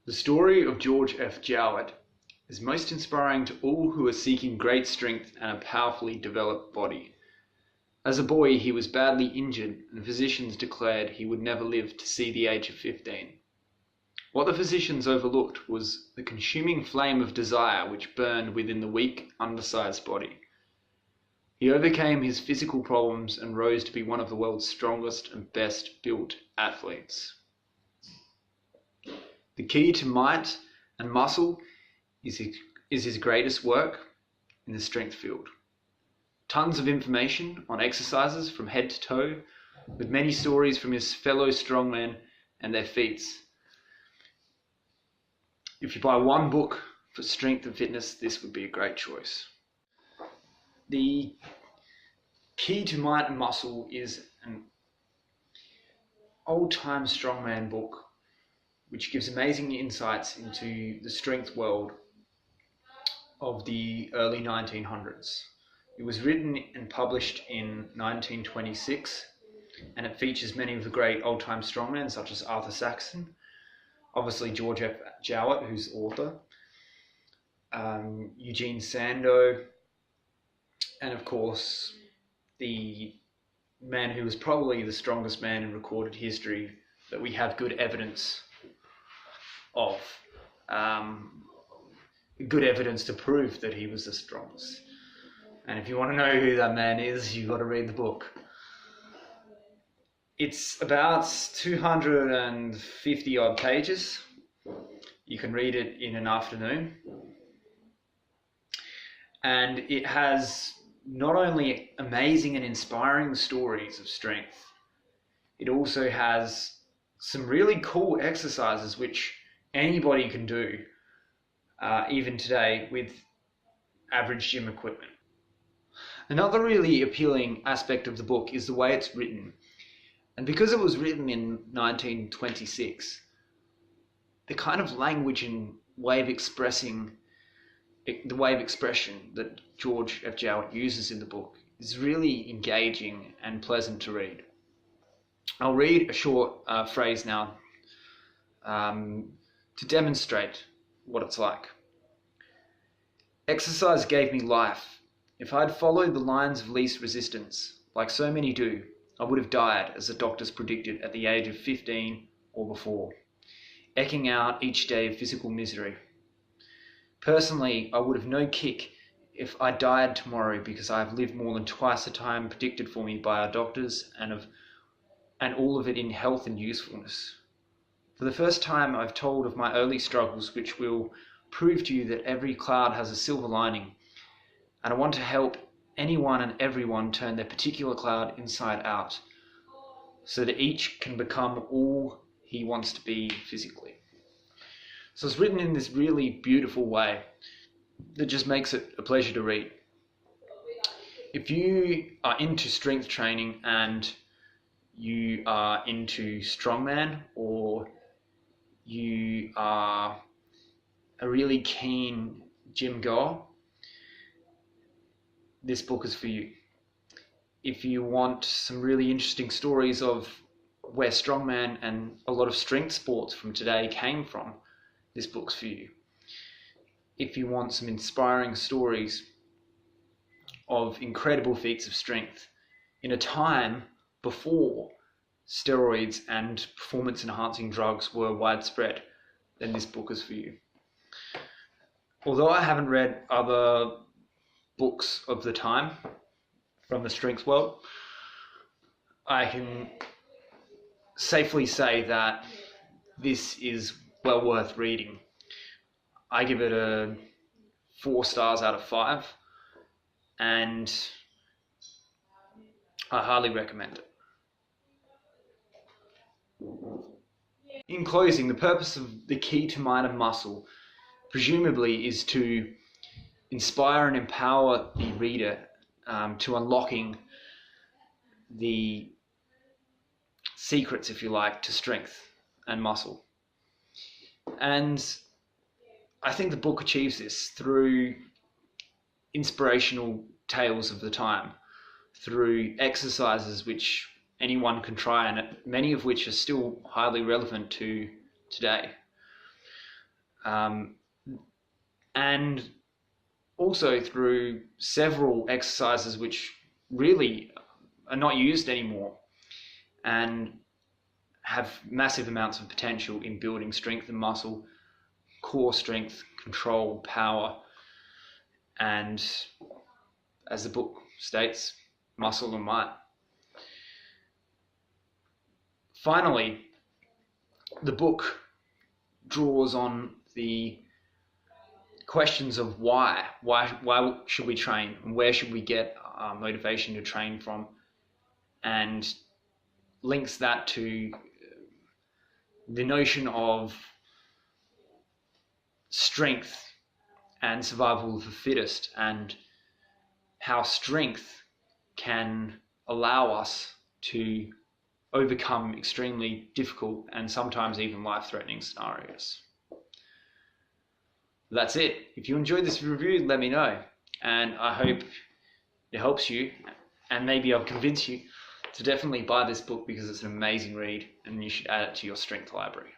The story of George F. Jowett is most inspiring to all who are seeking great strength and a powerfully developed body. As a boy, he was badly injured, and physicians declared he would never live to see the age of 15. What the physicians overlooked was the consuming flame of desire which burned within the weak, undersized body. He overcame his physical problems and rose to be one of the world's strongest and best built athletes. The key to might and muscle is his greatest work in the strength field. Tons of information on exercises from head to toe, with many stories from his fellow strongmen and their feats. If you buy one book for strength and fitness, this would be a great choice. The key to might and muscle is an old-time strongman book which gives amazing insights into the strength world of the early 1900s. It was written and published in 1926, and it features many of the great old-time strongmen such as Arthur Saxon, obviously George F. Jowett, who's the author, Eugene Sandow, and of course the man who was probably the strongest man in recorded history that we have good evidence of, good evidence to prove that he was the strongest. And if you want to know who that man is, you've got to read the book. It's about 250 odd pages. You can read it in an afternoon. And it has not only amazing and inspiring stories of strength, it also has some really cool exercises which anybody can do, even today, with average gym equipment. Another really appealing aspect of the book is the way it's written. And because it was written in 1926, the kind of language and way of expression that George F. Jowett uses in the book is really engaging and pleasant to read. I'll read a short phrase now to demonstrate what it's like. Exercise gave me life. If I'd followed the lines of least resistance, like so many do, I would have died, as the doctors predicted, at the age of 15 or before, eking out each day of physical misery. Personally, I would have no kick if I died tomorrow, because I have lived more than twice the time predicted for me by our doctors, and all of it in health and usefulness. For the first time, I've told of my early struggles, which will prove to you that every cloud has a silver lining, and I want to help anyone and everyone turn their particular cloud inside out, so that each can become all he wants to be physically. So it's written in this really beautiful way that just makes it a pleasure to read. If you are into strength training and you are into strongman, or you are a really keen gym goer, this book is for you. If you want some really interesting stories of where strongman and a lot of strength sports from today came from, this book's for you. If you want some inspiring stories of incredible feats of strength in a time before steroids and performance enhancing drugs were widespread, then this book is for you. Although I haven't read other books of the time from the strength world, I can safely say that this is well worth reading. I give it a 4 stars out of 5, and I highly recommend it. In closing, the purpose of the key to might and muscle presumably is to inspire and empower the reader to unlocking the secrets, if you like, to strength and muscle. And I think the book achieves this through inspirational tales of the time, through exercises which anyone can try, and many of which are still highly relevant to today. and also through several exercises which really are not used anymore and have massive amounts of potential in building strength and muscle, core strength, control, power, and, as the book states, muscle and might. Finally, the book draws on the questions of why should we train, and where should we get our motivation to train from, and links that to the notion of strength and survival of the fittest, and how strength can allow us to overcome extremely difficult and sometimes even life-threatening scenarios. That's it. If you enjoyed this review, let me know, and I hope it helps you, and maybe I'll convince you to definitely buy this book, because it's an amazing read and you should add it to your strength library.